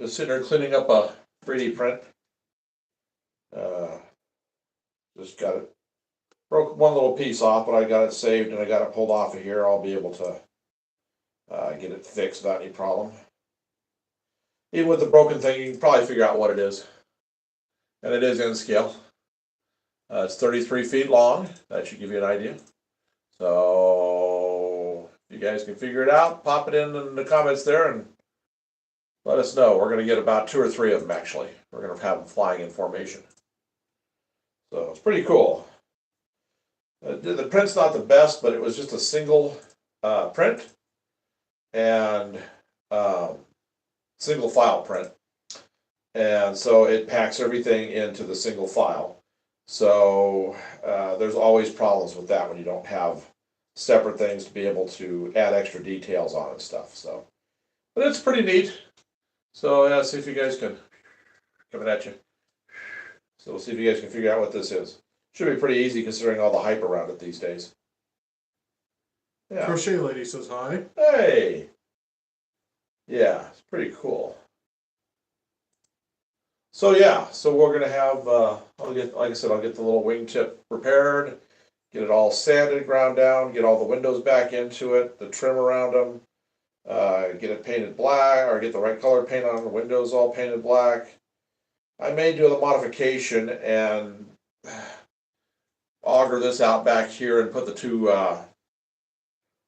Just sitting there cleaning up a 3D print. Just got it. Broke one little piece off, but I got it saved and I got it pulled off of here. I'll be able to get it fixed without any problem. Even with the broken thing, you can probably figure out what it is. And it is in scale. It's 33 feet long. That should give you an idea. So if you guys can figure it out, pop it in the comments there and let us know. We're going to get about 2 or 3 of them actually. We're going to have them flying in formation. So it's pretty cool. The print's not the best, but it was just a single print and single file print. And so it packs everything into the single file. So there's always problems with that when you don't have separate things to be able to add extra details on and stuff. So, but it's pretty neat. So yeah, see if you guys can, coming at you. So we'll see if you guys can figure out what this is. Should be pretty easy considering all the hype around it these days. Yeah. Crochet Lady says hi. Hey. Yeah, it's pretty cool. So yeah, so we're gonna have, like I said, I'll get the little wingtip repaired, get it all sanded, ground down, get all the windows back into it, the trim around them, get it painted black, or get the right color paint on the windows all painted black. I may do the modification and auger this out back here and put the 2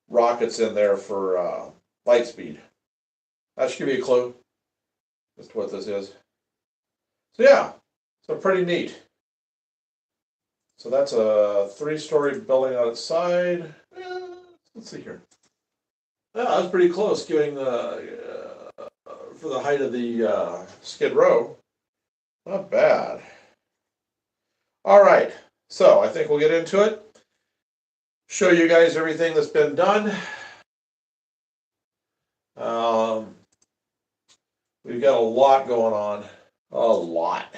rockets in there for light speed. That should give you a clue as to what this is. So yeah, so pretty neat. So that's a 3-story building on its side. Let's see here. Yeah, that was pretty close, giving for the height of the Skid Row. Not bad. All right, so I think we'll get into it. Show you guys everything that's been done. We've got a lot going on. A lot.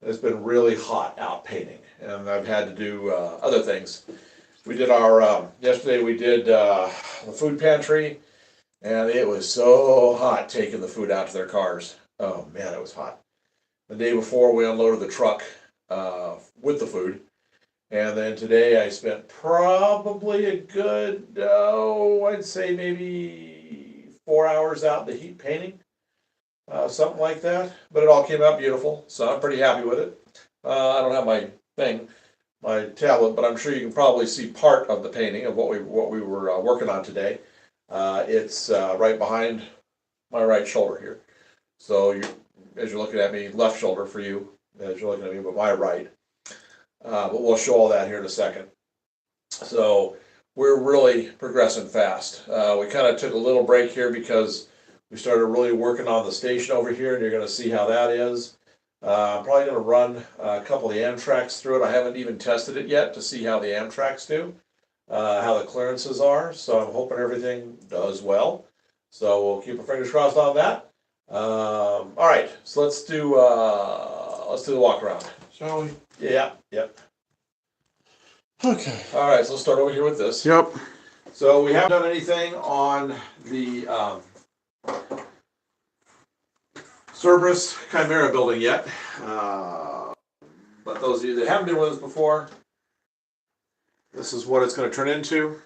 It's been really hot out painting, and I've had to do other things. We did our, yesterday we did the food pantry, and it was so hot taking the food out to their cars. Oh man, it was hot. The day before we unloaded the truck with the food, and then today I spent probably a good, I'd say maybe 4 hours out in the heat painting. Something like that, but it all came out beautiful, so I'm pretty happy with it. I don't have my tablet, but I'm sure you can probably see part of the painting of what we were working on today. It's right behind my right shoulder here. So as you're looking at me, left shoulder for you, as you're looking at me, but my right. But we'll show all that here in a second. So we're really progressing fast. We kind of took a little break here because we started really working on the station over here, and you're going to see how that is. I'm probably going to run a couple of the Amtraks through it. I haven't even tested it yet to see how the Amtraks do, how the clearances are. So I'm hoping everything does well. So we'll keep our fingers crossed on that. All right, so let's do the walk around. Shall we? Yeah. Yep. Okay. All right, so let's start over here with this. Yep. So we haven't done anything on the Cerberus Chimera building yet, but those of you that haven't been with us before, this is what it's going to turn into.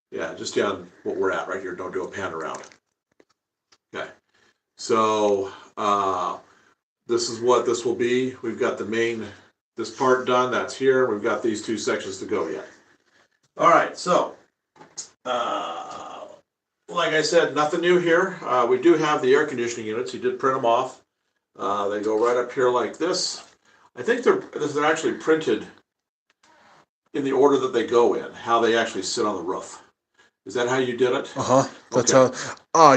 Yeah, just on what we're at right here. Don't do a pan around. Okay, so this is what this will be. We've got this part done. That's here. We've got these 2 sections to go yet. All right, so like I said, nothing new here. We do have the air conditioning units. He did print them off. They go right up here like this. I think they're actually printed in the order that they go in, how they actually sit on the roof. Is that how you did it? That's okay.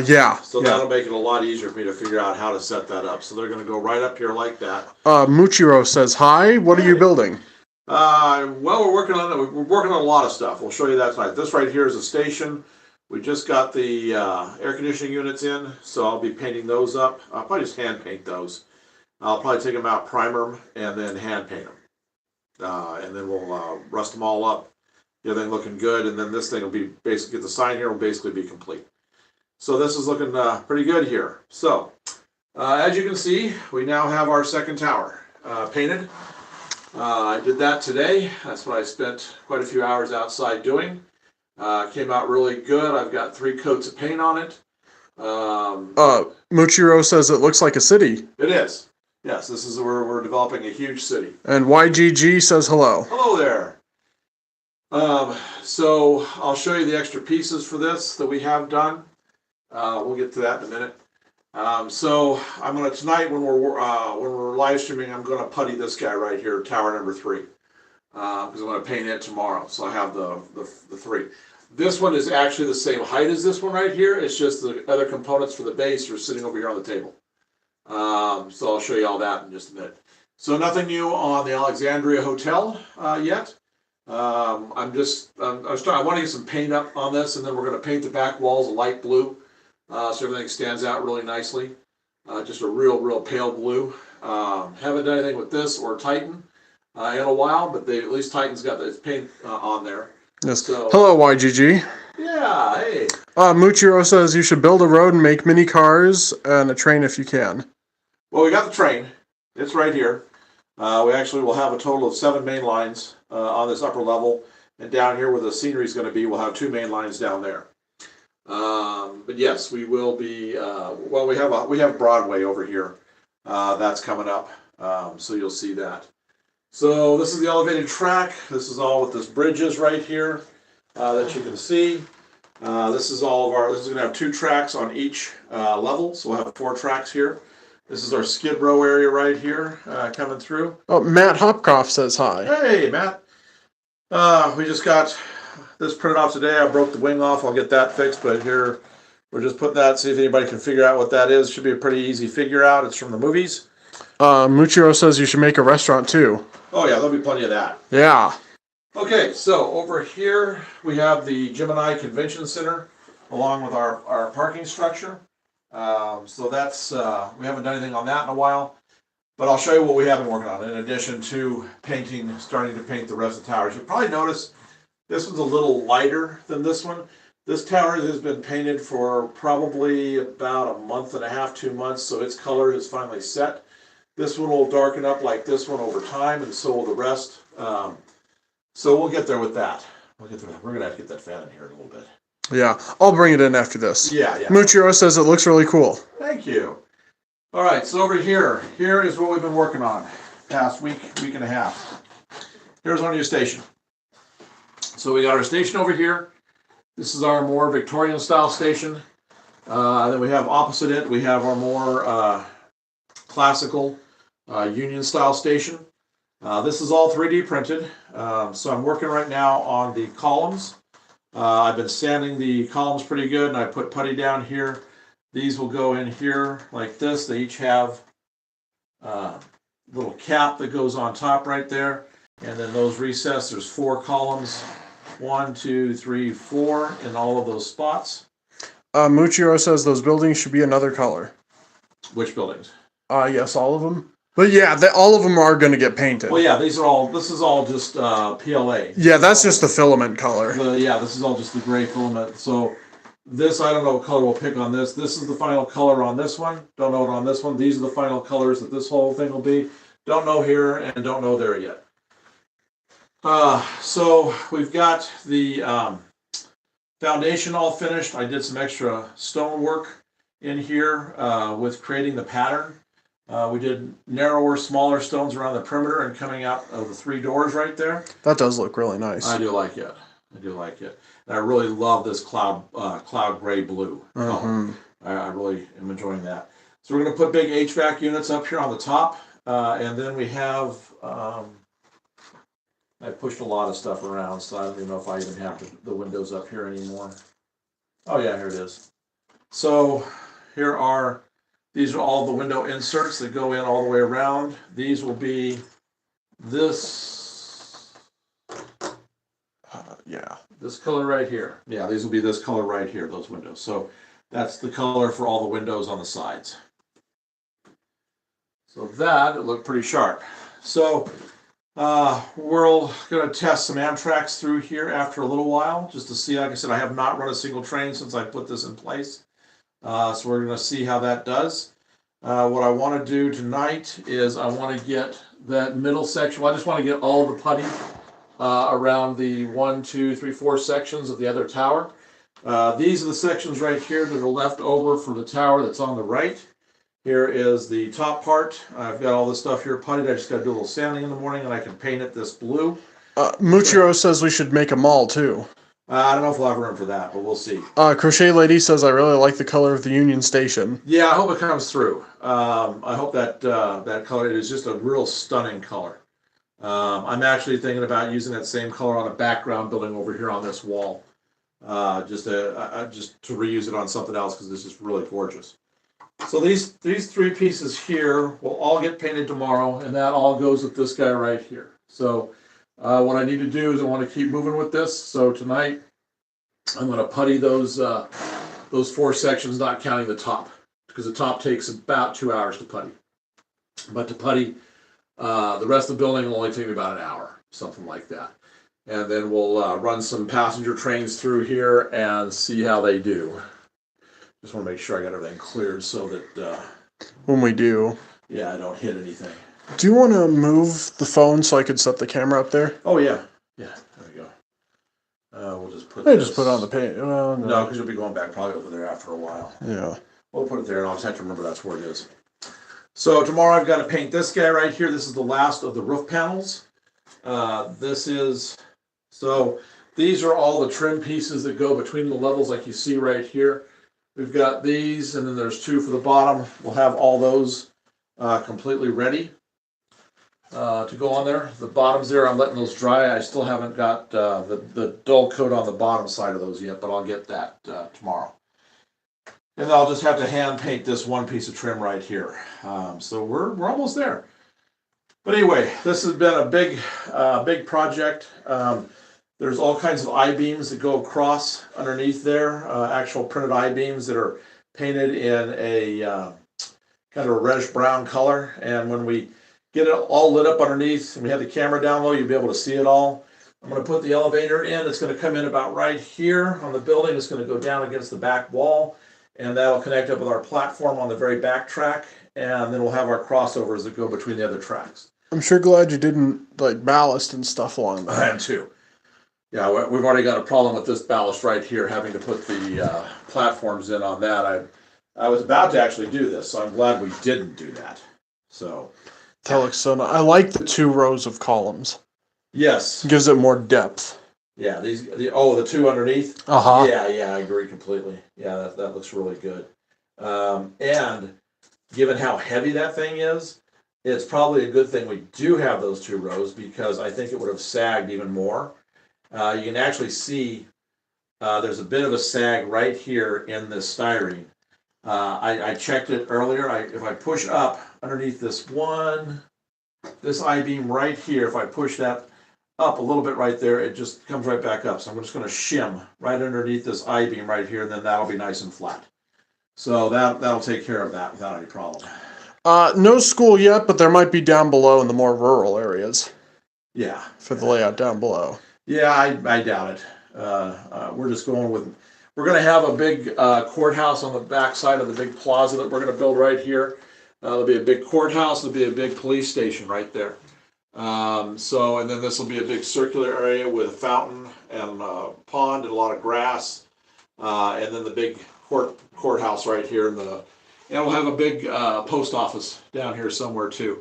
Yeah. So yeah. that'll make it a lot easier for me to figure out how to set that up. So they're going to go right up here like that. Muchiro says hi. What are you building? Well, we're working on it. We're working on a lot of stuff. We'll show you that tonight. This right here is a station. We just got the air conditioning units in, so I'll be painting those up. I'll probably just hand paint those. I'll probably take them out, primer them, and then hand paint them. And then we'll rust them all up. Get everything looking good, and then this thing will be basically, the sign here will basically be complete. So this is looking pretty good here. So As you can see, we now have our second tower painted. I did that today. That's what I spent quite a few hours outside doing. Came out really good. I've got 3 coats of paint on it. Muchiro says it looks like a city. It is. Yes, this is where we're developing a huge city. And YGG says hello. Hello there. So I'll show you the extra pieces for this that we have done. We'll get to that in a minute. So I'm gonna tonight when we're live streaming, I'm gonna putty this guy right here, tower number 3, because I'm gonna paint it tomorrow. So I have the 3. This one is actually the same height as this one right here. It's just the other components for the base are sitting over here on the table. So I'll show you all that in just a minute. So nothing new on the Alexandria Hotel yet. I want to get some paint up on this, and then we're going to paint the back walls a light blue, so everything stands out really nicely. Just a real pale blue. Haven't done anything with this or Titan in a while, but at least Titan's got its paint on there. Yes. So, hello, YGG. yeah, hey. Muchiro says you should build a road and make mini cars and a train if you can. Well, we got the train. It's right here. We actually will have a total of 7 main lines on this upper level, and down here where the scenery is going to be, we'll have 2 main lines down there. But yes, we will be. Well, we have Broadway over here. That's coming up, so you'll see that. So this is the elevated track. This is all what this bridge is right here that you can see. This is all of our. This is going to have 2 tracks on each level, so we'll have 4 tracks here. This is our Skid Row area right here coming through. Oh, Matt Hopkoff says hi. Hey, Matt. We just got this printed off today. I broke the wing off. I'll get that fixed, but here we're just putting that, see if anybody can figure out what that is. Should be a pretty easy figure out. It's from the movies. Muchiro says you should make a restaurant too. Oh, yeah, there'll be plenty of that. Yeah. Okay, so over here we have the Gemini Convention Center along with our parking structure. So that's, we haven't done anything on that in a while, but I'll show you what we have been working on in addition to starting to paint the rest of the towers. You'll probably notice this one's a little lighter than this one. This tower has been painted for probably about a month and a half, 2 months, so its color is finally set. This one will darken up like this one over time, and so will the rest. So we'll get there with that. We're gonna have to get that fan in here in a little bit. Yeah, I'll bring it in after this. Yeah. Muchiro says it looks really cool. Thank you. All right, so over here is what we've been working on past week and a half. Here's our new station. So we got our station over here. This is our more Victorian style station. Then we have opposite it, we have our more classical Union style station. This is all 3D printed. So I'm working right now on the columns. I've been sanding the columns pretty good, and I put putty down here. These will go in here like this. They each have a little cap that goes on top right there. And then those recess, there's 4 columns. 1, 2, 3, 4 in all of those spots. Muchiro says those buildings should be another color. Which buildings? Yes, all of them. But yeah, all of them are going to get painted. Well, yeah, this is all just PLA. Yeah, that's just the filament color. This is all just the gray filament. So this, I don't know what color we'll pick on this. This is the final color on this one. Don't know it on this one. These are the final colors that this whole thing will be. Don't know here and don't know there yet. So we've got the foundation all finished. I did some extra stone work in here with creating the pattern. We did narrower, smaller stones around the perimeter and coming out of the 3 doors right there. That does look really nice. I do like it. And I really love this cloud gray blue color. I really am enjoying that. So we're going to put big HVAC units up here on the top, and then we have. I pushed a lot of stuff around, so I don't even know if I even have the windows up here anymore. Oh yeah, here it is. So these are all the window inserts that go in all the way around. These will be this, this color right here. Yeah, these will be this color right here, those windows. So that's the color for all the windows on the sides. So it looked pretty sharp. So we're going to test some Amtraks through here after a little while, just to see. Like I said, I have not run a single train since I put this in place. So we're going to see how that does. What I want to do tonight is I want to get that middle section. Well, I just want to get all the putty around the 1, 2, 3, 4 sections of the other tower. These are the sections right here that are left over for the tower that's on the right. Here is the top part. I've got all this stuff here puttied. I just got to do a little sanding in the morning and I can paint it this blue. Muchiro says we should make a mall too. I don't know if we'll have room for that, but we'll see. Crochet Lady says I really like the color of the Union Station. Yeah, I hope it comes through. I hope that that color is just a real stunning color. I'm actually thinking about using that same color on a background building over here on this wall, just to reuse it on something else because this is really gorgeous. So these 3 pieces here will all get painted tomorrow, and that all goes with this guy right here. So what I need to do is I want to keep moving with this. So tonight I'm going to putty those 4 sections, not counting the top, because the top takes about 2 hours to putty. But to putty the rest of the building will only take me about an hour, something like that. And then we'll run some passenger trains through here and see how they do. Just want to make sure I got everything cleared so that When we do. yeah, I don't hit anything. Do you want to move the phone so I could set the camera up there? Oh yeah, yeah. There we go. We'll just put. Just put it on the paint. Well, No, because you'll be going back probably over there after a while. Yeah. We'll put it there, and I'll just have to remember that's where it is. So tomorrow I've got to paint this guy right here. This is the last of the roof panels. These are all the trim pieces that go between the levels, like you see right here. We've got these, and then there's 2 for the bottom. We'll have all those completely ready to go on there. The bottoms there, I'm letting those dry. I still haven't got the dull coat on the bottom side of those yet, but I'll get that tomorrow. And I'll just have to hand paint this one piece of trim right here. So we're almost there. But anyway, this has been a big project. There's all kinds of I-beams that go across underneath there, actual printed I-beams that are painted in a kind of a reddish brown color. And when we get it all lit up underneath and we have the camera down low, you'll be able to see it all. I'm going to put the elevator in. It's going to come in about right here on the building. It's going to go down against the back wall, and that'll connect up with our platform on the very back track. And then we'll have our crossovers that go between the other tracks. I'm sure glad you didn't like ballast and stuff along there. I am too. Yeah, we've already got a problem with this ballast right here, having to put the platforms in on that. I was about to actually do this, so I'm glad we didn't do that. So That looks so nice. I like the 2 rows of columns. yes, It gives it more depth. yeah. The 2 underneath. Uh-huh. Yeah, I agree completely. Yeah, that looks really good. And given how heavy that thing is, it's probably a good thing we do have those 2 rows, because I think it would have sagged even more. You can actually see there's a bit of a sag right here in this styrene. I checked it earlier. If I push up underneath this I-beam right here, if I push that up a little bit right there, it just comes right back up. So I'm just going to shim right underneath this I-beam right here, and then that'll be nice and flat. So that'll take care of that without any problem. No school yet, but there might be down below in the more rural areas Yeah. for the layout down below. Yeah, I doubt it. We're just going with. We're going to have a big courthouse on the back side of the big plaza that we're going to build right here. There'll be a big courthouse. There'll be a big police station right there. And then this will be a big circular area with a fountain and a pond and a lot of grass. And then the big courthouse right here, and we'll have a big post office down here somewhere too.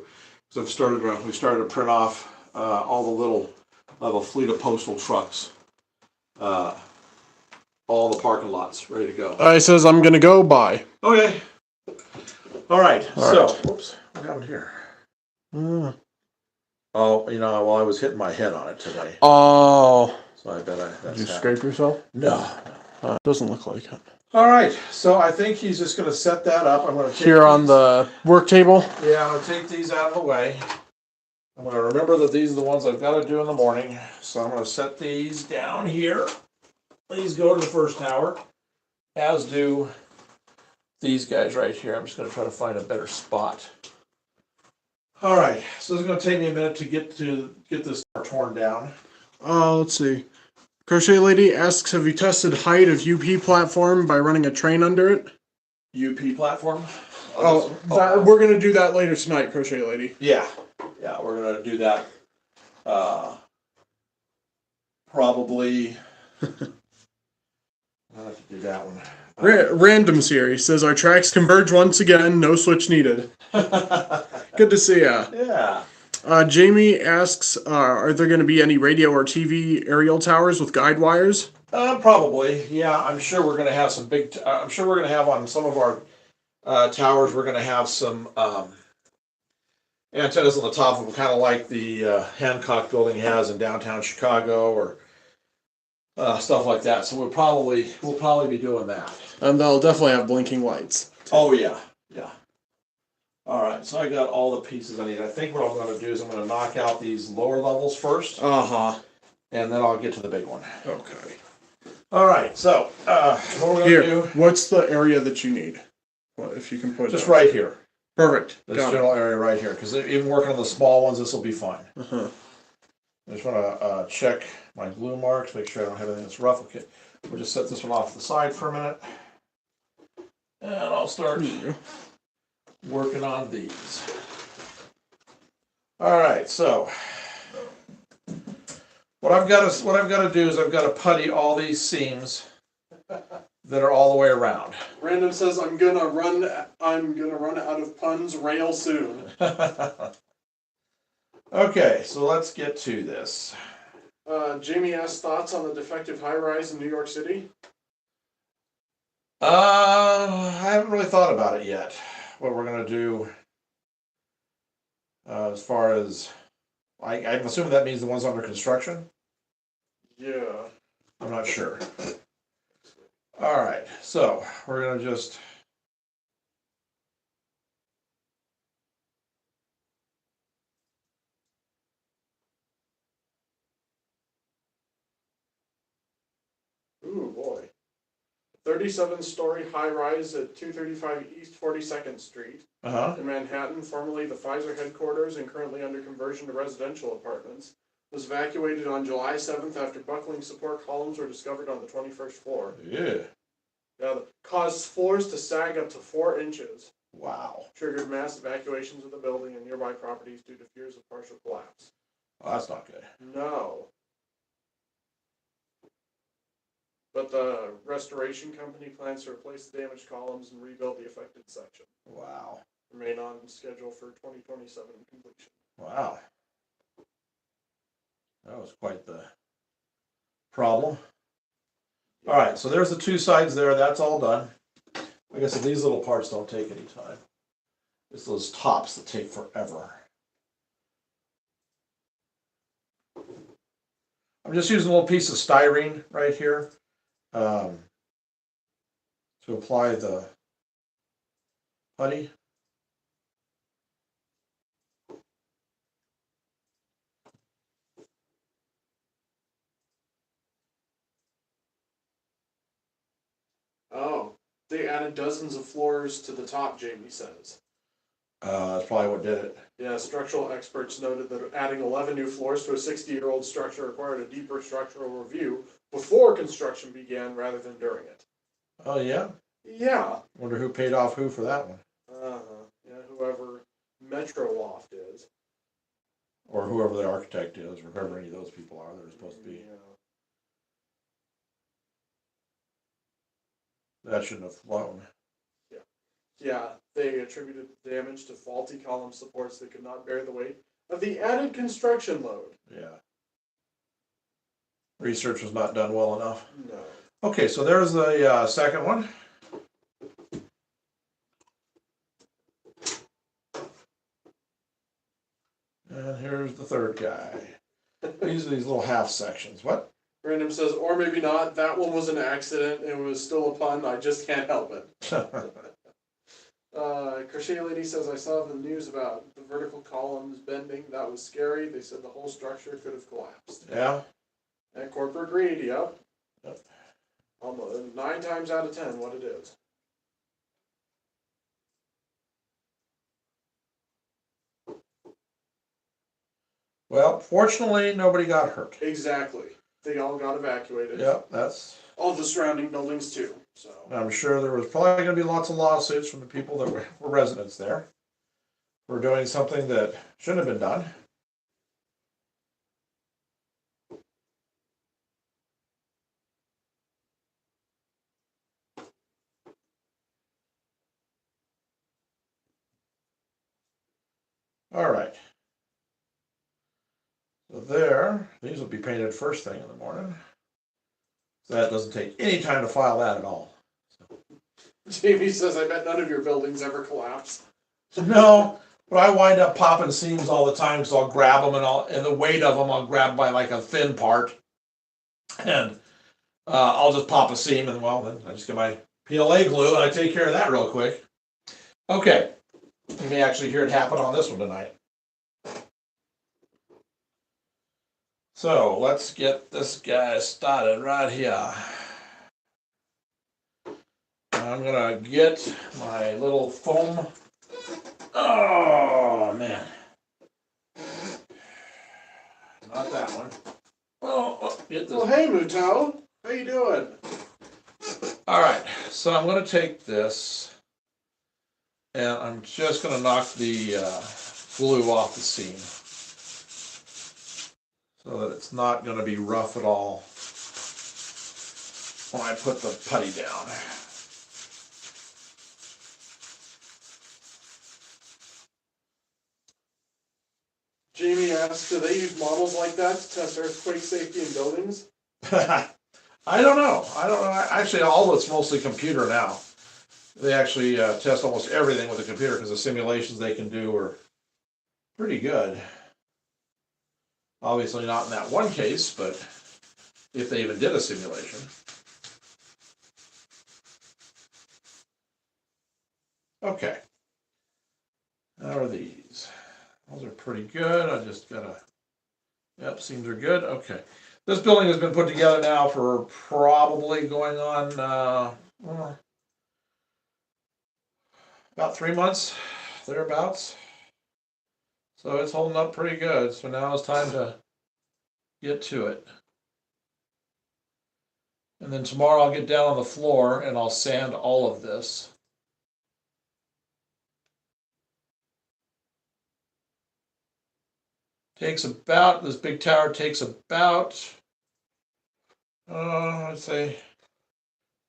So we started to print off all the little. I have a fleet of postal trucks. All the parking lots ready to go. He says I'm gonna go by. Okay. All right. All Whoops. What happened here? Mm. Oh, well, I was hitting my head on it today, Oh, so I bet that's did you happened. scrape yourself? No. Doesn't look like it. All right. So I think he's just going to set that up. I'm going to Here on the work table. Yeah, I'm going to take these out of the way. I'm going to remember that these are the ones I've got to do in the morning. So I'm going to set these down here. These go to the first tower, as do these guys right here. I'm just going to try to find a better spot. All right, so it's going to take me a minute to get this torn down. Let's see. Crochet Lady asks, have you tested height of UP platform by running a train under it? UP platform. We're gonna do that later tonight, Crochet Lady. Yeah, we're gonna do that. Probably. I'll have to do that one. Random series says our tracks converge once again. No switch needed. Good to see ya. Yeah. Jamie asks, are there going to be any radio or TV aerial towers with guide wires? Probably. Yeah, I'm sure we're gonna have some big. I'm sure we're gonna have on some of our towers. We're gonna have some antennas on the top of them, kind of like the Hancock Building has in downtown Chicago, or stuff like that. So we'll probably be doing that. And they'll definitely have blinking lights. Oh yeah. All right, so I got all the pieces I need. I think what I'm going to do is I'm going to knock out these lower levels first, and then I'll get to the big one. Okay. All right, so what we're going to do? What's the area that you need? Well, if you can put just right here. Perfect. This general area right here, because even working on the small ones, this will be fine. I just want to check my glue marks, make sure I don't have anything that's rough. Okay, we'll just set this one off to the side for a minute, and I'll start working on these. All right, so what I've got to do is I've got to putty all these seams that are all the way around. Random says I'm gonna run out of puns rail soon. Okay, so let's get to this. Jamie asks thoughts on the defective high-rise in New York City. I haven't really thought about it yet. What we're gonna do as far as I'm assuming that means the ones under construction. Yeah. I'm not sure. All right, so we're gonna just. Ooh boy. 37-story high-rise at 235 East 42nd Street in Manhattan, formerly the Pfizer headquarters and currently under conversion to residential apartments, was evacuated on July 7th after buckling support columns were discovered on the 21st floor. Yeah. Caused floors to sag up to 4 inches. Wow. Triggered mass evacuations of the building and nearby properties due to fears of partial collapse. Well, that's not good. No. But the restoration company plans to replace the damaged columns and rebuild the affected section. Wow. Remain on schedule for 2027 completion. Wow. That was quite the problem. All right, so there's the two sides there. That's all done. Like I said, these little parts don't take any time. It's those tops that take forever. I'm just using a little piece of styrene right here to apply the putty. Oh, they added dozens of floors to the top, Jamie says. That's probably what did it. Yeah, structural experts noted that adding 11 new floors to a 60-year-old structure required a deeper structural review before construction began rather than during it. Oh, yeah? Yeah. Wonder who paid off who for that one. Yeah, whoever Metro Loft is. Or whoever the architect is, or whoever any of those people are that are supposed to be. Yeah. That shouldn't have flown. Yeah, they attributed the damage to faulty column supports that could not bear the weight of the added construction load. Yeah. Research was not done well enough. No. Okay, so there's the second one. And here's the third guy. These are these little half sections. What? Random says, or maybe not, that one was an accident, it was still a pun, I just can't help it. Crochet Lady says, I saw the news about the vertical columns bending, that was scary, they said the whole structure could have collapsed. Yeah? And corporate greed, yep. Almost 9 times out of 10 what it is. Well, fortunately, nobody got hurt. Exactly. They all got evacuated. Yep, that's... All the surrounding buildings too. So I'm sure there was probably gonna be lots of lawsuits from the people that were residents there for doing something that shouldn't have been done. All right. So there, these will be painted first thing in the morning. So that doesn't take any time to file that at all. Jamie says, I bet none of your buildings ever collapse. No, but I wind up popping seams all the time, so I'll grab them and the weight of them I'll grab by like a thin part, and I'll just pop a seam, and well, then I just get my PLA glue and I take care of that real quick. Okay, you may actually hear it happen on this one tonight. So let's get this guy started right here. I'm gonna get my little foam. Oh man, not that one. Get this. Well, hey, Muto, how you doing? All right, so I'm gonna take this, and I'm just gonna knock the glue off the seam, so that it's not gonna be rough at all when I put the putty down. Jamie asked, do they use models like that to test earthquake safety in buildings? I don't know. Actually, all of it's mostly computer now. They actually test almost everything with a computer because the simulations they can do are pretty good. Obviously not in that one case, but if they even did a simulation. Okay. How are these? Those are pretty good. I just gotta, yep, seams are good. Okay. This building has been put together now for probably going on about 3 months, thereabouts. So it's holding up pretty good. So now it's time to get to it. And then tomorrow I'll get down on the floor and I'll sand all of this. Takes about, this big tower takes about, I'd say,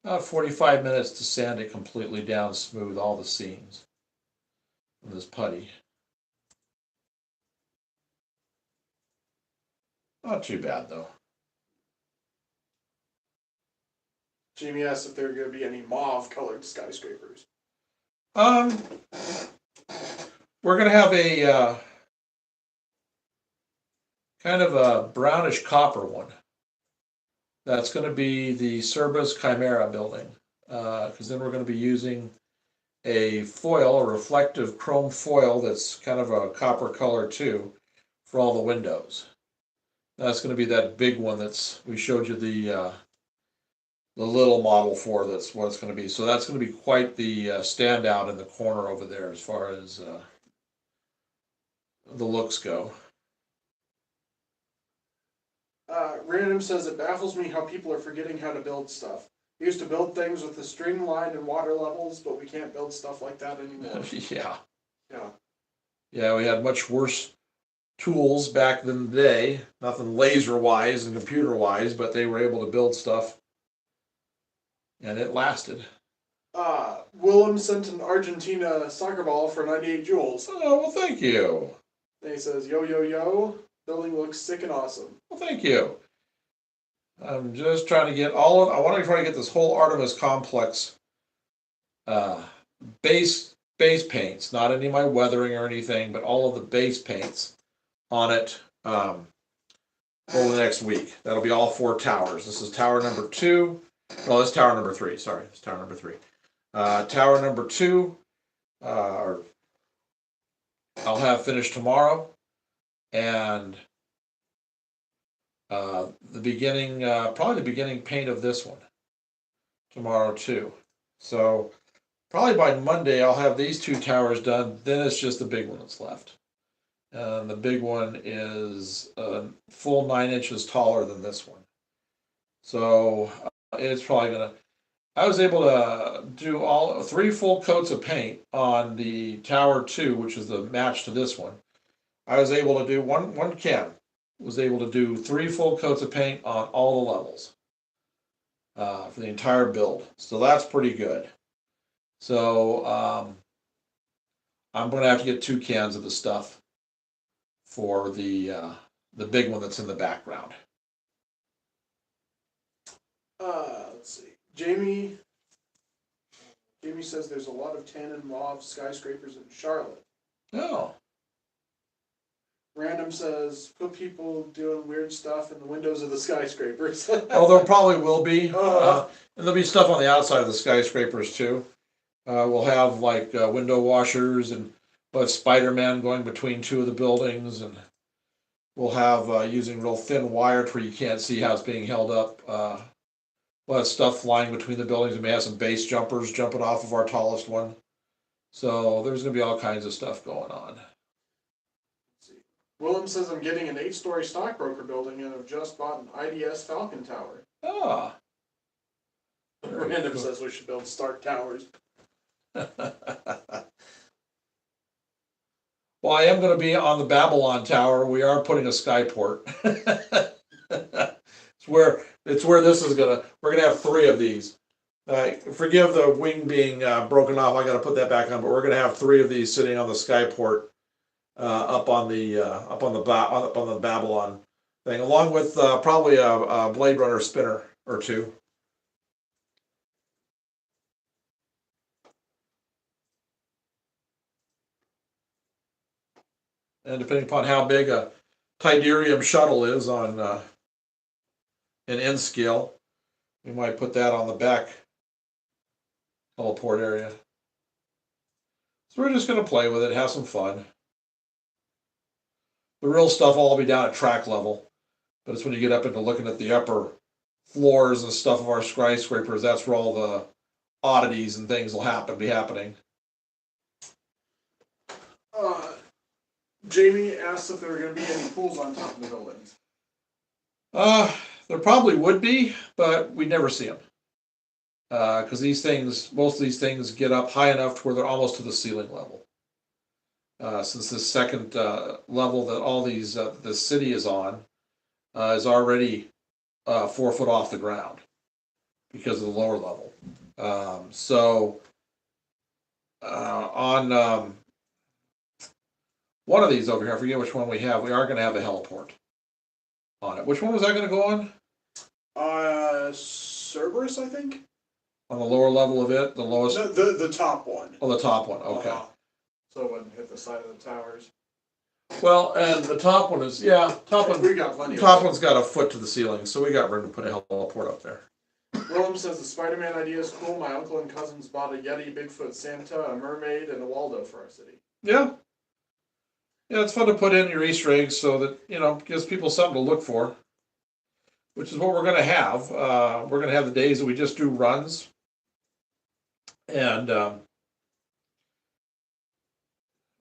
about 45 minutes to sand it completely down smooth, all the seams with this putty. Not too bad though. Jamie asked if there are going to be any mauve-colored skyscrapers. We're gonna have a kind of a brownish copper one. That's going to be the Cerberus Chimera building, because then we're going to be using a foil, a reflective chrome foil that's kind of a copper color too, for all the windows. That's going to be that big one that's we showed you the little model for. That's what it's going to be. So that's going to be quite the standout in the corner over there as far as the looks go. Random says it baffles me how people are forgetting how to build stuff. We used to build things with the string line and water levels, but we can't build stuff like that anymore. Yeah. Yeah. Yeah, we had much worse tools back in the day. Nothing laser-wise and computer-wise, but they were able to build stuff. And it lasted. Willem sent an Argentina soccer ball for 98 joules. Oh, well, thank you. And he says, yo, yo, yo, building looks sick and awesome. Well, thank you. I'm just trying to get I want to try to get this whole Artemis complex base paints, not any of my weathering or anything, but all of the base paints on it over the next week. That'll be all 4 towers. This is tower number 2. No, this is tower number 3. Sorry, it's tower number 3. Tower number 2, I'll have finished tomorrow, and the beginning, probably the beginning paint of this one tomorrow too. So probably by Monday I'll have these 2 towers done. Then it's just the big one that's left. And the big one is a full 9 inches taller than this one. So it's probably gonna. I was able to do all 3 full coats of paint on the Tower 2, which is the match to this one. I was able to do one Ken was able to do 3 full coats of paint on all the levels for the entire build. So that's pretty good. So I'm going to have to get 2 cans of the stuff for the big one that's in the background. Let's see. Jamie says there's a lot of tan and mauve skyscrapers in Charlotte. Oh. Random says, put people doing weird stuff in the windows of the skyscrapers. Oh, there probably will be. And Uh, there'll be stuff on the outside of the skyscrapers too. We'll have like window washers and Spider-Man going between 2 of the buildings, and we'll have using real thin wire to where you can't see how it's being held up. We'll have stuff flying between the buildings. We may have some base jumpers jumping off of our tallest one. So there's going to be all kinds of stuff going on. Willem says, I'm getting an 8-story stockbroker building and have just bought an IDS Falcon Tower. Ah. Random says we should build Stark Towers. Well, I am going to be on the Babylon Tower. We are putting a skyport. It's where this is gonna. We're gonna have 3 of these. Forgive the wing being broken off. I got to put that back on. But we're gonna have 3 of these sitting on the skyport up on the Babylon thing, along with probably a Blade Runner spinner or 2. And depending upon how big a Tidarium shuttle is on an N scale, we might put that on the back teleport area. So we're just going to play with it, have some fun. The real stuff will all be down at track level, but it's when you get up into looking at the upper floors and stuff of our skyscrapers, that's where all the oddities and things will be happening. Jamie asked if there were going to be any pools on top of the buildings. There probably would be, but we never see them. Because most of these things get up high enough to where they're almost to the ceiling level. Since the second level that all these the city is on is already 4 foot off the ground because of the lower level. On one of these over here, I forget which one we have, we are going to have a heliport on it. Which one was that going to go on? Cerberus, I think. On the lower level of it, the lowest. The top one. Oh, the top one. Okay. So it wouldn't hit the side of the towers. Well, and the top one is top one. We got plenty. Top one's got a foot to the ceiling, so we got room to put a heliport up there. Willem says the Spider-Man idea is cool. My uncle and cousins bought a Yeti, Bigfoot, Santa, a mermaid, and a Waldo for our city. Yeah. Yeah, it's fun to put in your Easter eggs so that, gives people something to look for, which is what we're going to have. We're going to have the days that we just do runs. And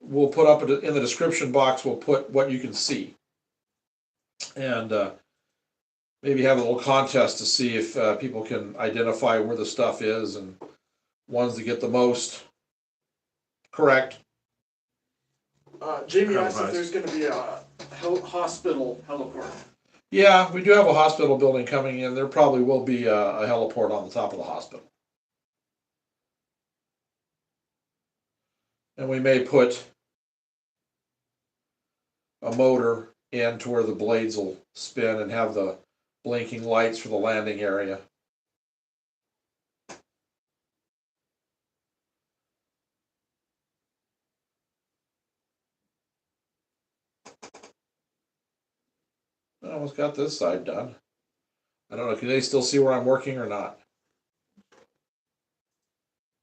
we'll put up in the description box, we'll put what you can see. And maybe have a little contest to see if people can identify where the stuff is, and ones that get the most correct. Jamie asked if there's going to be a hospital heliport. Yeah, we do have a hospital building coming in. There probably will be a heliport on the top of the hospital. And we may put a motor in to where the blades will spin and have the blinking lights for the landing area. I almost got this side done. I don't know, can they still see where I'm working or not?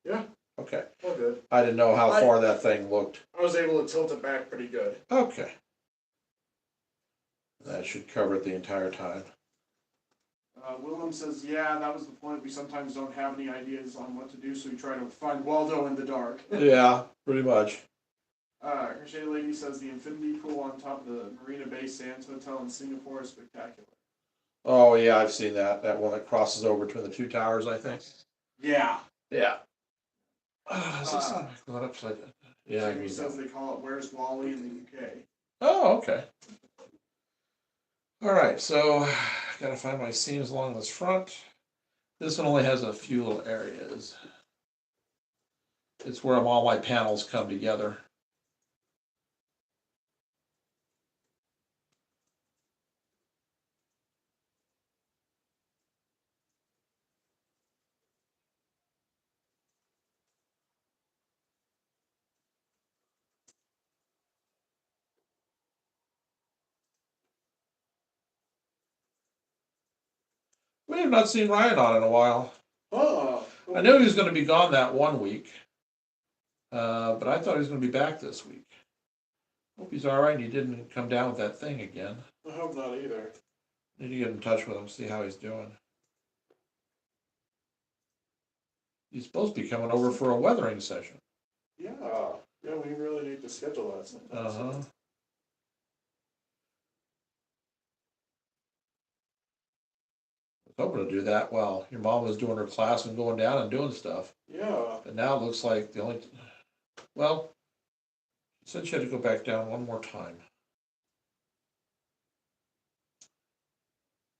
Yeah. Okay. All good. I didn't know how far that thing looked. I was able to tilt it back pretty good. Okay. That should cover it the entire time. Willem says, yeah, that was the point. We sometimes don't have any ideas on what to do, so we try to find Waldo in the dark. Yeah, pretty much. Crochet Lady says the infinity pool on top of the Marina Bay Sands Hotel in Singapore is spectacular. Oh, yeah, I've seen that. That one that crosses over between the 2 towers, I think. Yeah. Yeah. Is this going upside down? Yeah, I Jamie mean, says they call it Where's Wally in the UK. oh, okay. All right, so gotta find my seams along this front. This one only has a few little areas. It's where all my panels come together. We have not seen Ryan on in a while. Oh. I knew he was gonna be gone that one week. But I thought he was gonna be back this week. Hope he's all right and he didn't come down with that thing again. I hope not either. Need to get in touch with him, see how he's doing. He's supposed to be coming over for a weathering session. Yeah. Yeah, we really need to schedule that sometime. Uh-huh. I was hoping to do that while your mom was doing her class and going down and doing stuff. Yeah. But now it looks like the only, well, she said she had to go back down one more time.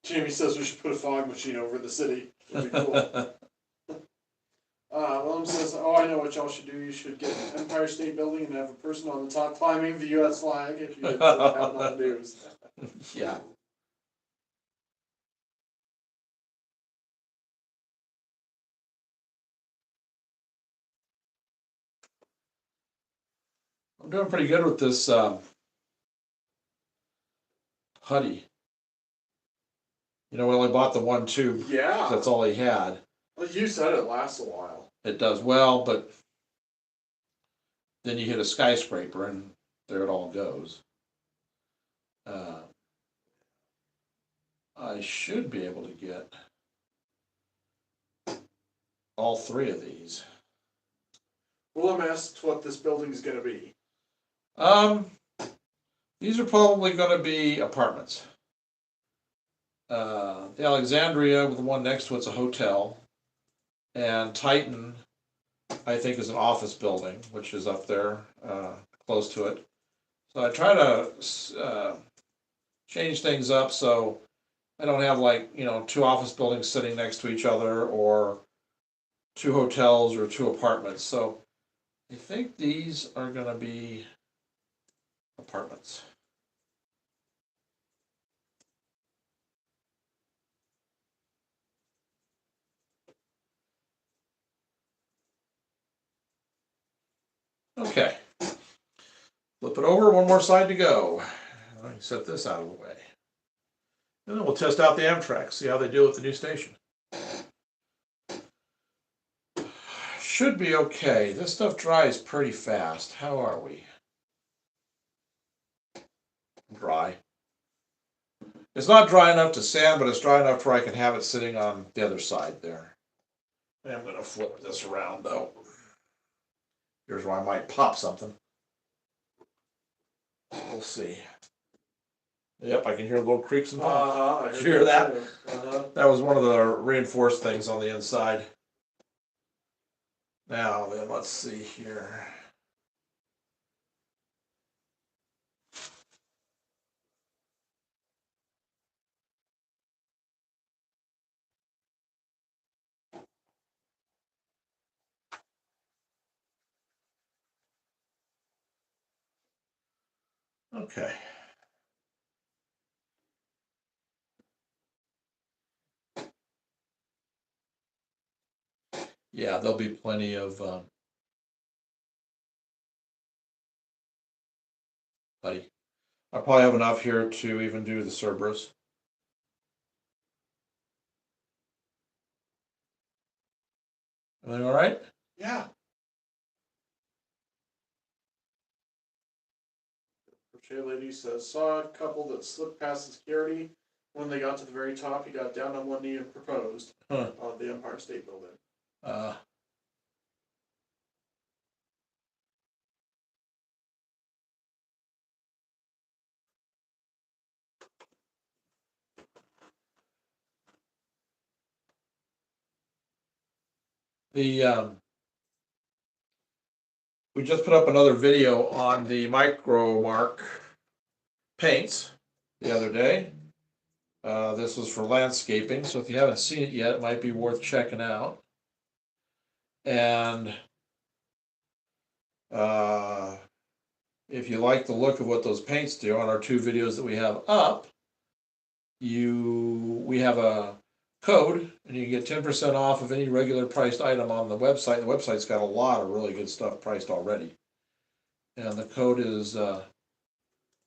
Jamie says we should put a fog machine over the city. It'd be cool. Willem says, oh, I know what y'all should do. You should get an Empire State Building and have a person on the top climbing the U.S. flag if you get out on the news. Yeah. I'm doing pretty good with this putty. You know, we only bought the one tube. Yeah. That's all he had. Well, you said it lasts a while. It does well, but then you hit a skyscraper and there it all goes. I should be able to get all three of these. Willem asks what this building is going to be. These are probably going to be apartments. The Alexandria, with the one next to it's a hotel, and Titan, I think, is an office building, which is up there, close to it. So I try to change things up so I don't have, like, you know, two office buildings sitting next to each other or two hotels or two apartments. So I think these are going to be apartments. Okay. Flip it over, one more side to go. I can set this out of the way. And then we'll test out the Amtrak, see how they do with the new station. Should be okay. This stuff dries pretty fast. How are we? Dry. It's not dry enough to sand, but it's dry enough where I can have it sitting on the other side there. I'm going to flip this around though. Here's where I might pop something. We'll see. Yep, I can hear little creaks and pops. Did you hear that? That was one of the reinforced things on the inside. Now then, let's see here. Okay. Yeah, there'll be plenty of buddy. I'll probably have enough here to even do the Cerberus. Everything all right? Yeah. Crochet Lady says, saw a couple that slipped past the security. When they got to the very top, he got down on one knee and proposed on the Empire State Building. We just put up another video on the Micromark paints the other day. This was for landscaping, so if you haven't seen it yet, it might be worth checking out. And if you like the look of what those paints do on our 2 videos that we have up, we have a code and you can get 10% off of any regular priced item on the website. The website's got a lot of really good stuff priced already. And the code is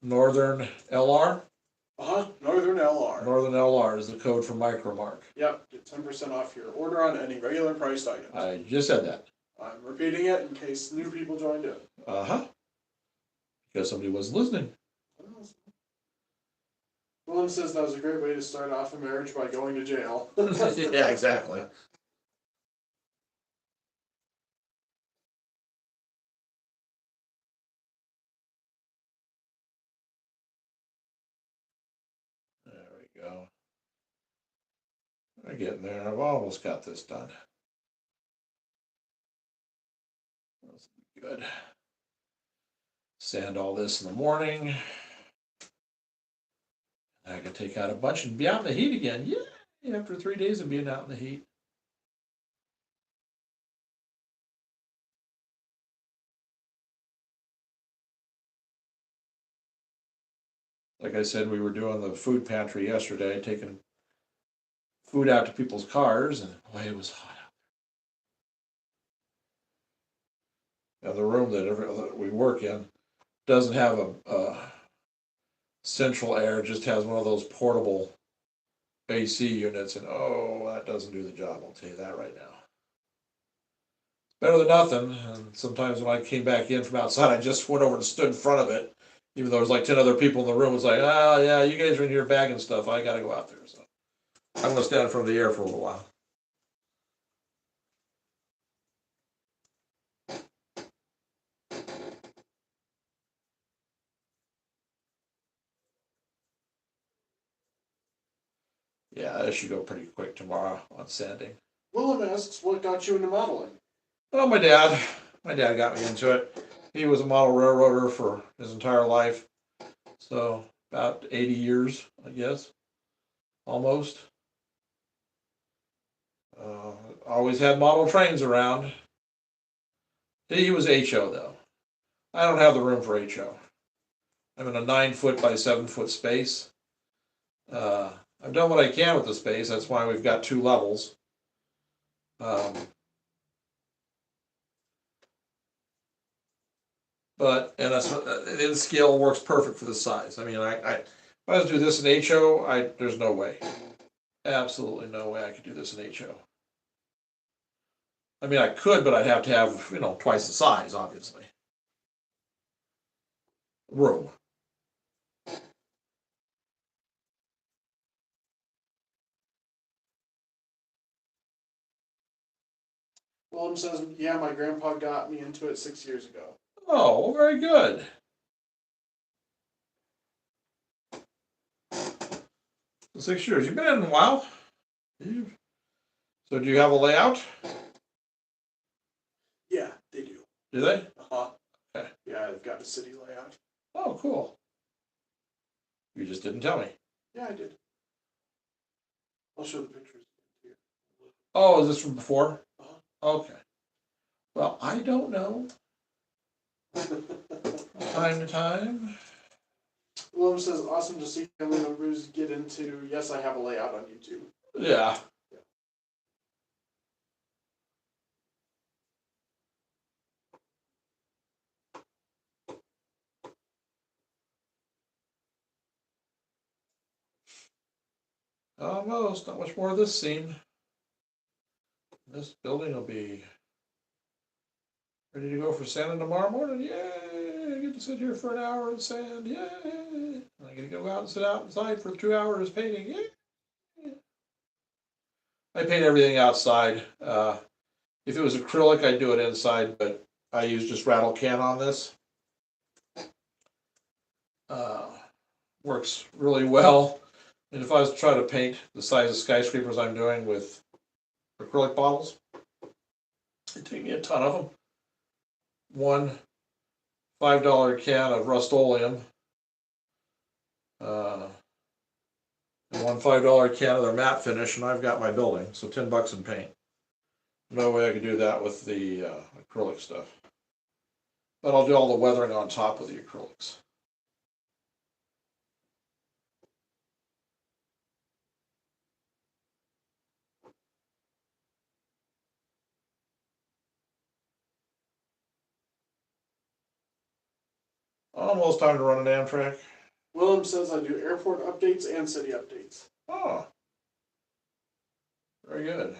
Northern LR. Northern LR. Northern LR is the code for Micromark. Yep, get 10% off your order on any regular priced items. I just said that. I'm repeating it in case new people joined in. Because somebody wasn't listening. Willem says that was a great way to start off a marriage by going to jail. Yeah, exactly. There we go. We're getting there. I've almost got this done. That's good. Sand all this in the morning. I can take out a bunch and be out in the heat again. Yeah, after 3 days of being out in the heat. Like I said, we were doing the food pantry yesterday, taking food out to people's cars, and boy, it was hot out there. And the room that we work in doesn't have a central air, just has one of those portable AC units, and oh, that doesn't do the job, I'll tell you that right now. Better than nothing, and sometimes when I came back in from outside, I just went over and stood in front of it, even though there was like 10 other people in the room. It's like, oh yeah, you guys are in here bagging stuff, I gotta go out there, so I'm gonna stand in front of the air for a little while. Yeah, this should go pretty quick tomorrow on sanding. Willem asks, what got you into modeling? Oh, my dad. My dad got me into it. He was a model railroader for his entire life. So about 80 years, I guess. Almost. Always had model trains around. He was HO though. I don't have the room for HO. I'm in a 9-foot by 7-foot space. I've done what I can with the space. That's why we've got 2 levels. And that's the scale works perfect for the size. I mean, if I was to do this in HO, there's no way. Absolutely no way I could do this in HO. I mean, I could, but I'd have to have, twice the size, obviously. Room. Willem says, yeah, my grandpa got me into it 6 years ago. Oh, well, very good. So 6 years. You've been in a while. So do you have a layout? Yeah, they do. Do they? Okay. Yeah, I've got a city layout. Oh, cool. You just didn't tell me. Yeah, I did. I'll show the pictures here. Oh, is this from before? Okay. Well, I don't know. Time to time. Willem says, awesome to see family members get into, yes, I have a layout on YouTube. Yeah. Almost. Not much more of this seam. This building will be ready to go for sanding tomorrow morning. Yay! I get to sit here for an hour and sand. Yay! I get to go out and sit outside for 2 hours painting. Yay! I paint everything outside. If it was acrylic, I'd do it inside, but I use just rattle can on this. Works really well. And if I was to try to paint the size of skyscrapers I'm doing with acrylic bottles, It'd take me a ton of them. One $5 can of Rust-Oleum. And one $5 can of their matte finish, and I've got my building, so $10 in paint. No way I could do that with the acrylic stuff. But I'll do all the weathering on top of the acrylics. Almost time to run an Amtrak. Willem says I do airport updates and city updates. Oh, very good.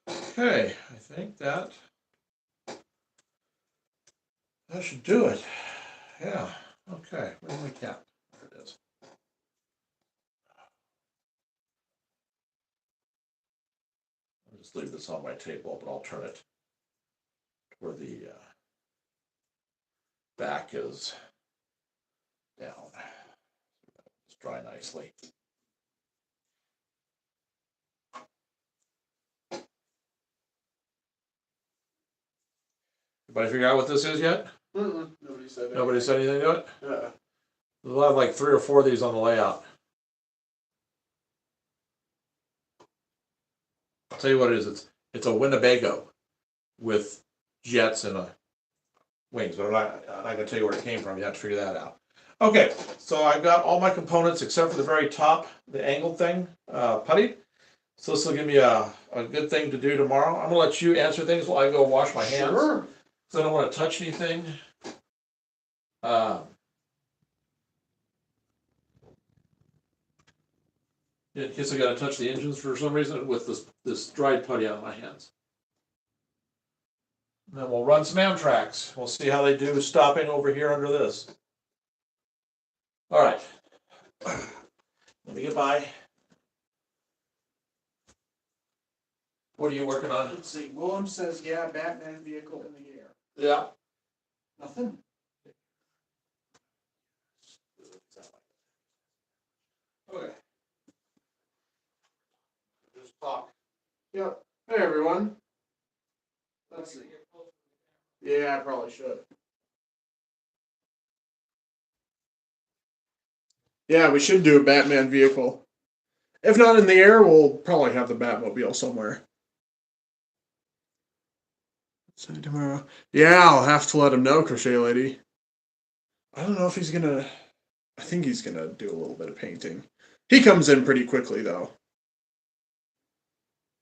Okay, I think that should do it. Yeah, okay, where's my cap? There it is. I'll just leave this on my table, but I'll turn it where the back is down. Just dry nicely. Everybody figure out what this is yet? Nobody said anything. Nobody said anything to it? Yeah. We'll have like 3 or 4 of these on the layout. I'll tell you what it is. It's a Winnebago with jets and wings, but I'm not going to tell you where it came from. You have to figure that out. Okay, so I've got all my components except for the very top, the angled thing, putty. So this will give me a good thing to do tomorrow. I'm going to let you answer things while I go wash my hands. Sure. So I don't want to touch anything. In case I got to touch the engines for some reason with this dried putty on my hands. And then we'll run some Amtraks. We'll see how they do stopping over here under this. All right. Let me get by. What are you working on? Let's see. Willem says, yeah, Batman vehicle in the air. Yeah. Nothing? Okay. Just talk. Yep. Hey, everyone. Let's see. Yeah, I probably should. Yeah, we should do a Batman vehicle. If not in the air, we'll probably have the Batmobile somewhere. So tomorrow. Yeah, I'll have to let him know, Crochet Lady. I don't know if he's gonna... I think he's gonna do a little bit of painting. He comes in pretty quickly, though.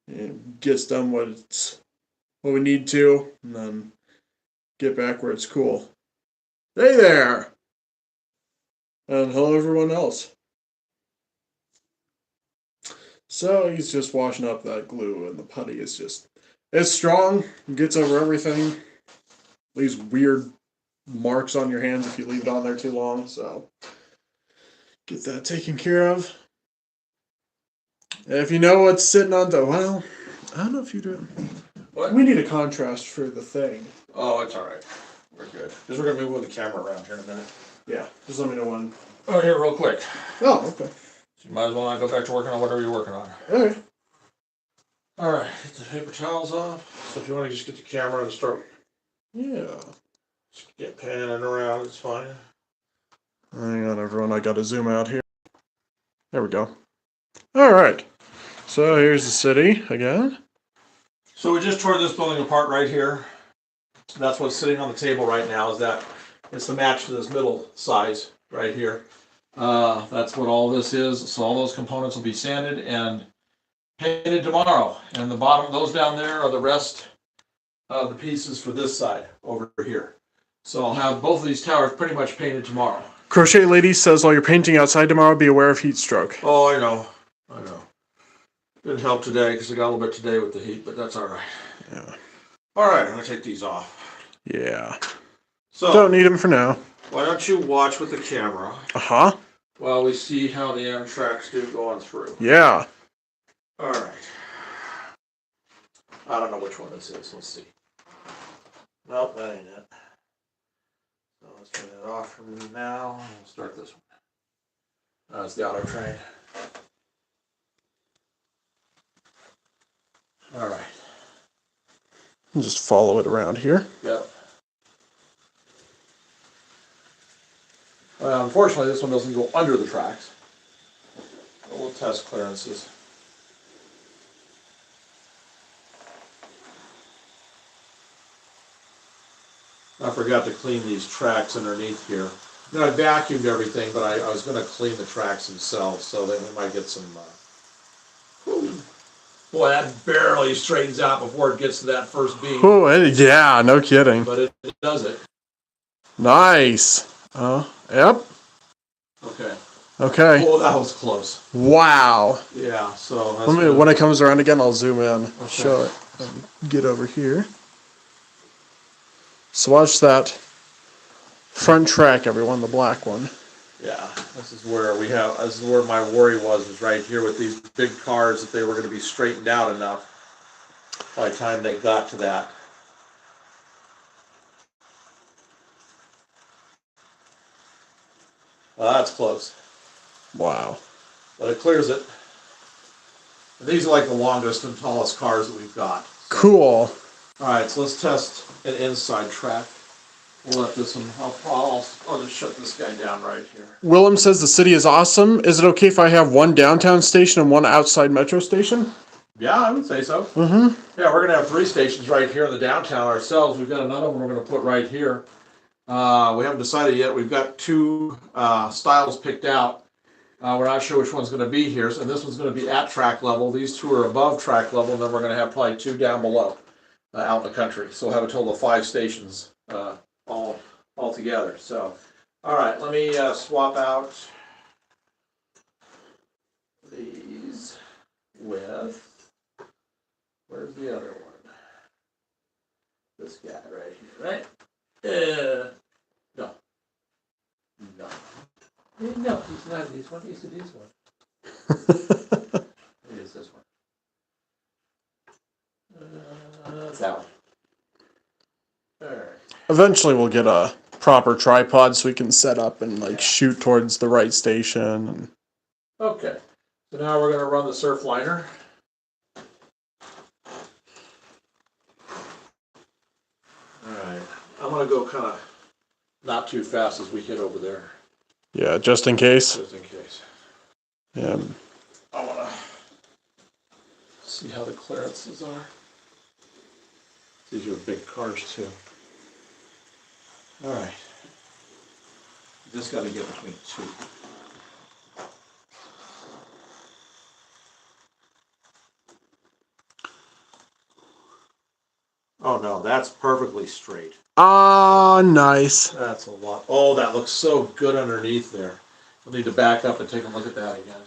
And gets done what we need to, and then get back where it's cool. Hey there! And hello everyone else. So he's just washing up that glue, and the putty is just... It's strong, gets over everything. Leaves weird marks on your hands if you leave it on there too long, so... Get that taken care of. If you know what's sitting on the... Well, I don't know if you do. What? We need a contrast for the thing. Oh, it's all right. We're good. Because we're going to move the camera around here in a minute. Yeah, just let me know when. Oh, here, real quick. Oh, okay. So you might as well not go back to working on whatever you're working on. Alright. All right, get the paper towels off. So if you want to just get the camera and start, Yeah. just get panning around, it's fine. Hang on, everyone. I gotta zoom out here. There we go. Alright. So here's the city again. So we just tore this building apart right here. That's what's sitting on the table right now, is that it's the match to this middle size right here. That's what all this is. So all those components will be sanded and painted tomorrow. And the bottom, those down there are the rest of the pieces for this side over here. So I'll have both of these towers pretty much painted tomorrow. Crochet Lady says while you're painting outside tomorrow, be aware of heat stroke. Oh, I know. Didn't help today because I got a little bit today with the heat, but that's all right. Yeah. All right, I'm going to take these off. Yeah. So, Don't need them for now. why don't you watch with the camera Uh-huh. while we see how the Amtraks do going through. Yeah. All right. I don't know which one this is. Let's see. Nope, that ain't it. So let's turn it off from now. We'll start this one. That's the auto train. All right. Just follow it around here. Yep. Well, unfortunately, this one doesn't go under the tracks. But we'll test clearances. I forgot to clean these tracks underneath here. You know, I vacuumed everything, but I was going to clean the tracks themselves, so that we might get some. Boy, that barely straightens out before it gets to that first beam. Oh, yeah, no kidding. But it does it. Nice. Yep. Okay. Okay. Oh, that was close. Wow. Yeah, so that's When it comes around again, I'll zoom in. I'll Okay. show it. Get over here. So watch that front track, everyone, the black one. Yeah, this is where my worry was right here with these big cars, that they were going to be straightened out enough by the time they got to that. Well, that's close, Wow. but it clears it. And these are like the longest and tallest cars that we've got. Cool. All right, so let's test an inside track. We'll let this one, I'll just shut this guy down right here. Willem says the city is awesome. Is it okay if I have one downtown station and one outside metro station? Yeah, I would say so. Mm-hmm. Yeah, we're gonna have 3 stations right here in the downtown ourselves. We've got another one we're gonna put right here. We haven't decided yet. We've got 2 styles picked out. We're not sure which one's gonna be here. So this one's gonna be at track level. These 2 are above track level, and then we're gonna have probably 2 down below, out in the country. So we'll have a total of 5 stations all together. So, all right, let me swap out these with. Where's the other one? This guy right here, right? No. No, he's not this one. He's this one. It is this one. That one. All right. Eventually we'll get a proper tripod so we can set up and shoot towards the right station. Okay. So now we're going to run the Surfliner. Alright, I'm gonna go kind of not too fast as we get over there, Yeah, just in case. just in case. Yeah. I wanna see how the clearances are. These are big cars too. Alright. Just gotta get between 2. Oh no, that's perfectly straight. Ah, nice. That's a lot. Oh, that looks so good underneath there. We'll need to back up and take a look at that again.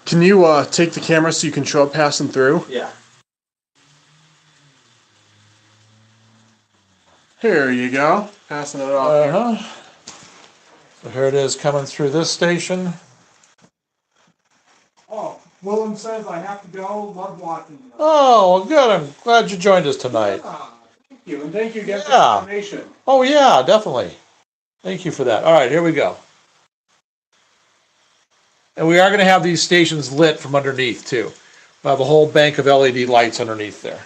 Can you take the camera so you can show it passing through? Yeah. Here you go. Passing it off here. So here it is coming through this station. Oh, Willem says I have to go. Love watching you. Oh, well, good. I'm glad you joined us tonight. Thank you, and thank you again for Yeah. the donation. Oh, yeah, definitely. Thank you for that. All right, here we go. And we are going to have these stations lit from underneath, too. We'll have a whole bank of LED lights underneath there.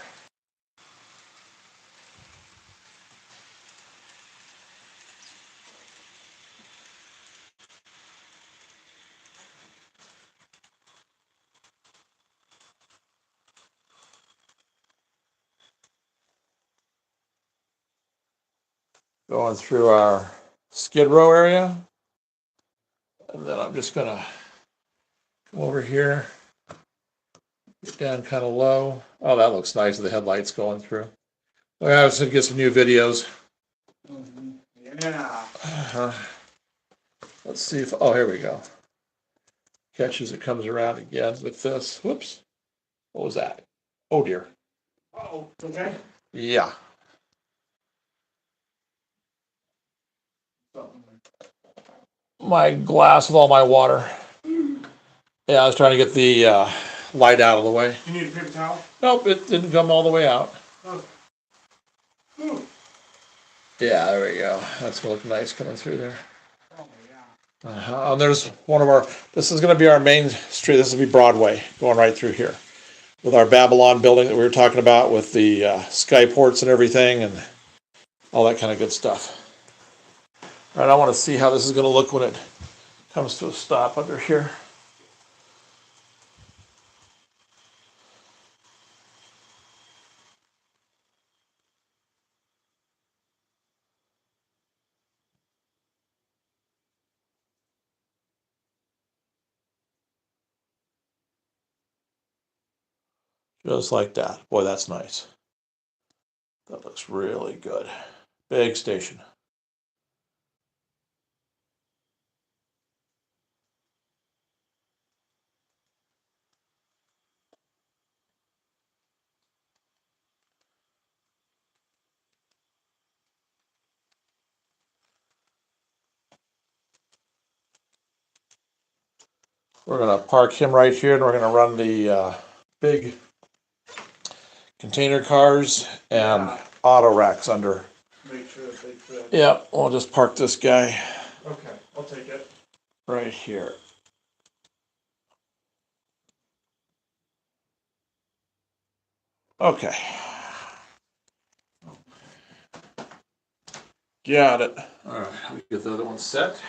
Going through our Skid Row area. And then I'm just gonna come over here, get down kind of low. Oh, that looks nice with the headlights going through. I was gonna get some new videos. Yeah. Let's see if, oh, here we go. Catch as it comes around again with this. Whoops. What was that? Oh dear. Oh, okay. Yeah. My glass of all my water. Yeah, I was trying to get the light out of the way. You need a paper towel? Nope, it didn't come all the way out. Oh. Ooh. Yeah, there we go. That's gonna look nice coming through there. Oh, yeah. And there's one of our, this is gonna be our main street, this will be Broadway, going right through here. With our Babylon building that we were talking about with the skyports and everything and all that kind of good stuff. All right, I wanna see how this is gonna look when it comes to a stop under here. Just like that. Boy, that's nice. That looks really good. Big station. We're gonna park him right here and we're gonna run the big container cars and Yeah. auto racks under. Make sure that they fit. Yeah, we'll just park this guy Okay, I'll take it. right here. Okay. Got it. All right, we get the other one set.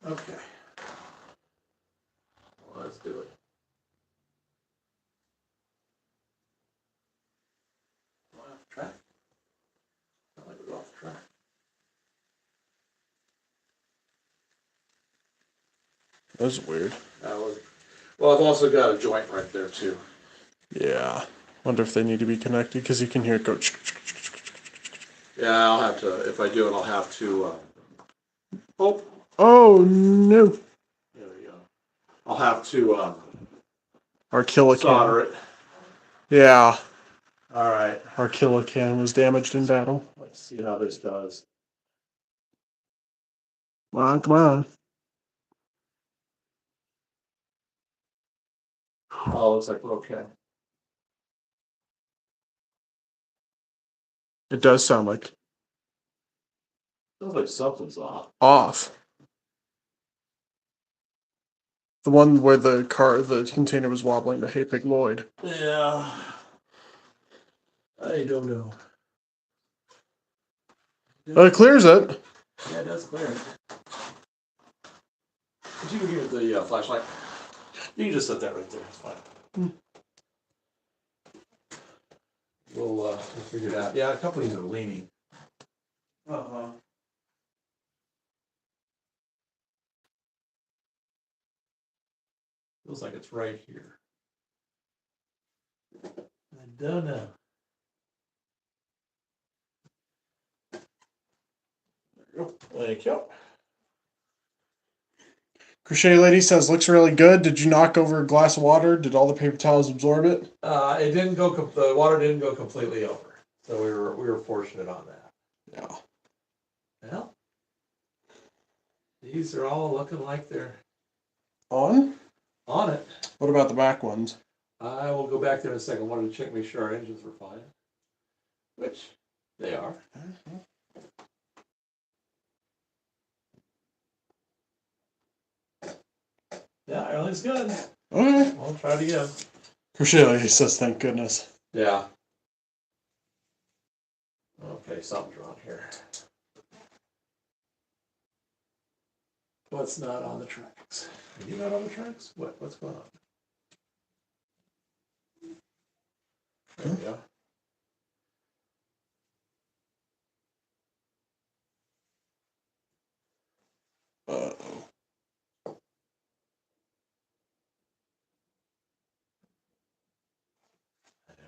Okay. Let's do it. Off track. Not like we're off track. That's weird. Well, I've also got a joint right there too. Yeah. Wonder if they need to be connected because you can hear it go. Yeah, I'll have to, if I do it, I'll have to, oh, Oh no. there we go. I'll have to, Our Killacan. solder it. Yeah. All right. Our Killacan was damaged in battle. Let's see how this does. Come on, come on. Oh, looks like we're okay. It does sound like Sounds like something's off. off. The one where the container was wobbling to Hey Pig Lloyd. Yeah. I don't know. It clears it. Yeah, it does clear it. Could you give me the flashlight? You can just set that right there. It's fine. We'll figure it out. Yeah, a couple of these are leaning. Uh-huh. Feels like it's right here. I don't know. There you go. Thank you. Crochet Lady says, looks really good. Did you knock over a glass of water? Did all the paper towels absorb it? It didn't go. The water didn't go completely over, so we were fortunate on that. Yeah. Well, these are all looking like they're On? on it. What about the back ones? I will go back there in a second. Wanted to check, make sure our engines were fine, which they are. Yeah, everything's good. Okay. I'll try it again. Crochet Lady says, thank goodness. Yeah. Okay, something's wrong here. What's not on the tracks? Are you not on the tracks? What's going on? There we go. Uh-oh.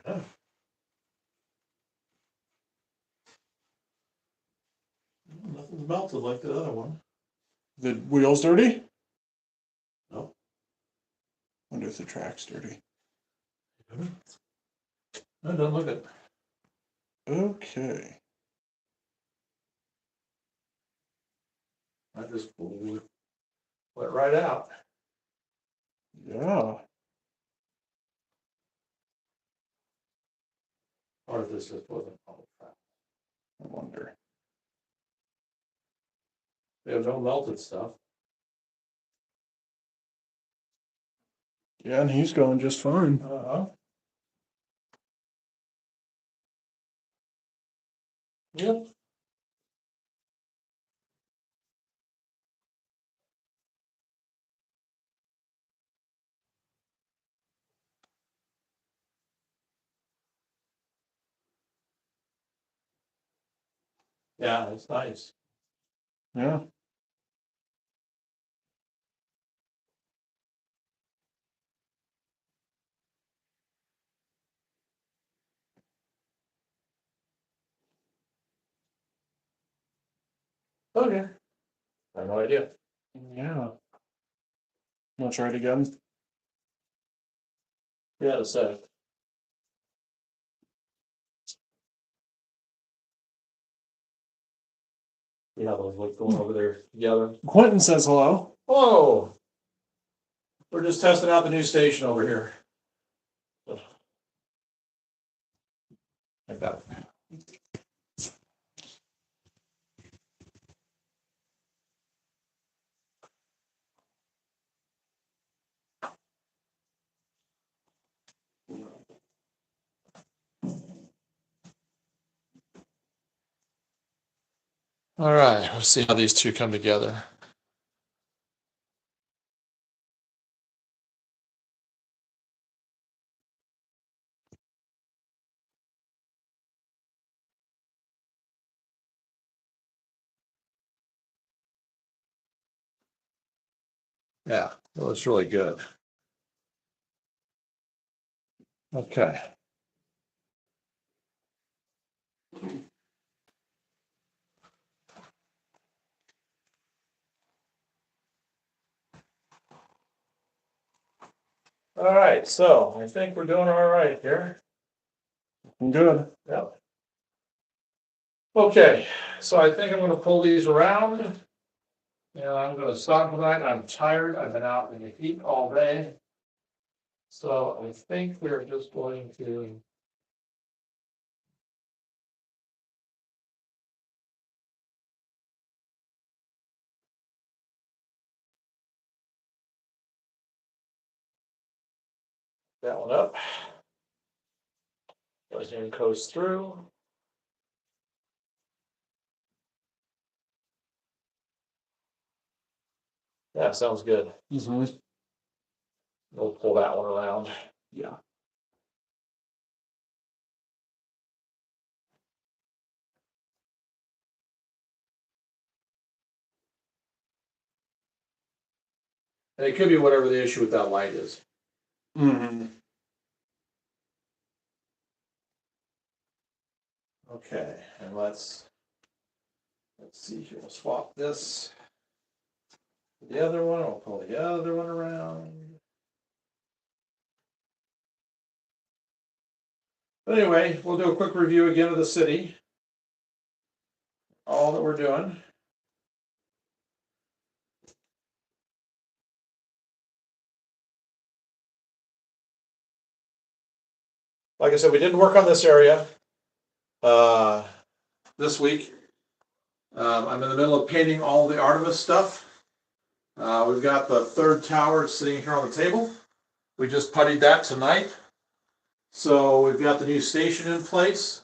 Oh. Nothing's melted like the other one. The wheel's dirty? No. Wonder if the track's dirty. No, don't look at it. Okay. I just pulled it. Went right out. Yeah. Or if this just wasn't on the track. I wonder. We have no melted stuff. Yeah, and he's going just fine. Uh-huh. Yep. Yeah, it's nice. Yeah. Okay. I have no idea. Yeah. Wanna try it again? Yeah, it's yeah, those like going over there together. Quentin says hello. Oh, we're just testing out the new station over here. Like that. All right, let's see how these two come together. Yeah, it looks really good. Okay. All right, so I think we're doing all right here. Good. Yep. Okay, so I think I'm gonna pull these around. And I'm gonna stop tonight. I'm tired. I've been out in the heat all day. So I think we're just going to. That one up. Goes in, goes through. Yeah, sounds good. Mm-hmm. We'll pull that one around. Yeah. And it could be whatever the issue with that light is. Mm-hmm. Okay, and let's see here. We'll swap this. The other one, I'll pull the other one around. But anyway, we'll do a quick review again of the city. All that we're doing. Like I said, we didn't work on this area this week. I'm in the middle of painting all the Artemis stuff. We've got the third tower sitting here on the table. We just puttied that tonight. So we've got the new station in place.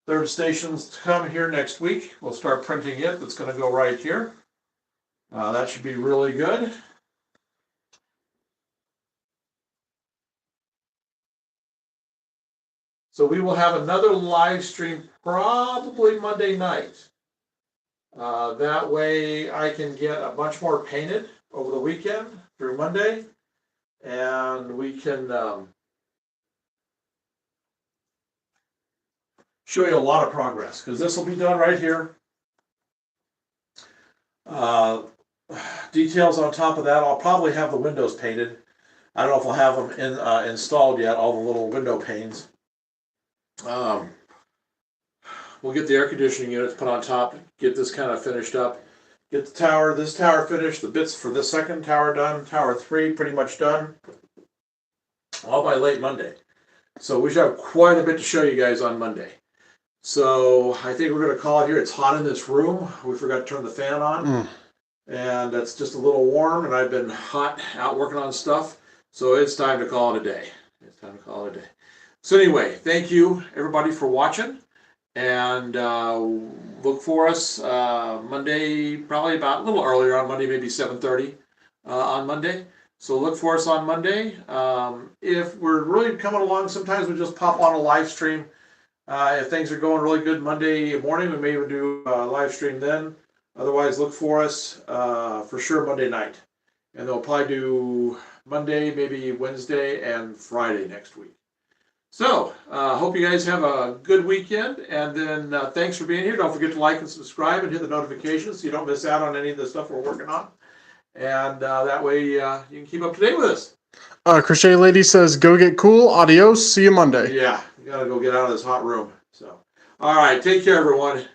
Third station's to come here next week. We'll start printing it. That's going to go right here. That should be really good. So we will have another live stream probably Monday night. That way I can get a bunch more painted over the weekend through Monday. And we can show you a lot of progress, because this will be done right here. Details on top of that, I'll probably have the windows painted. I don't know if I'll have them installed yet, all the little window panes. We'll get the air conditioning units put on top, get this kind of finished up, get the tower, this tower finished, the bits for the second tower done, tower 3 pretty much done, all by late Monday. So we should have quite a bit to show you guys on Monday. So I think we're gonna call it here. It's hot in this room. We forgot to turn the fan on. Mm. And it's just a little warm, and I've been hot out working on stuff. So it's time to call it a day. It's time to call it a day. So anyway, thank you everybody for watching, and look for us Monday, probably about a little earlier on Monday, maybe 7:30 on Monday. So look for us on Monday. If we're really coming along, sometimes we just pop on a live stream. If things are going really good Monday morning, we may even do a live stream then. Otherwise, look for us for sure Monday night. And they'll probably do Monday, maybe Wednesday, and Friday next week. So, hope you guys have a good weekend. And then thanks for being here. Don't forget to like and subscribe and hit the notifications so you don't miss out on any of the stuff we're working on. And that way you can keep up to date with us. Crochet Lady says, go get cool. Adios. See you Monday. Yeah, you got to go get out of this hot room. So, all right. Take care, everyone.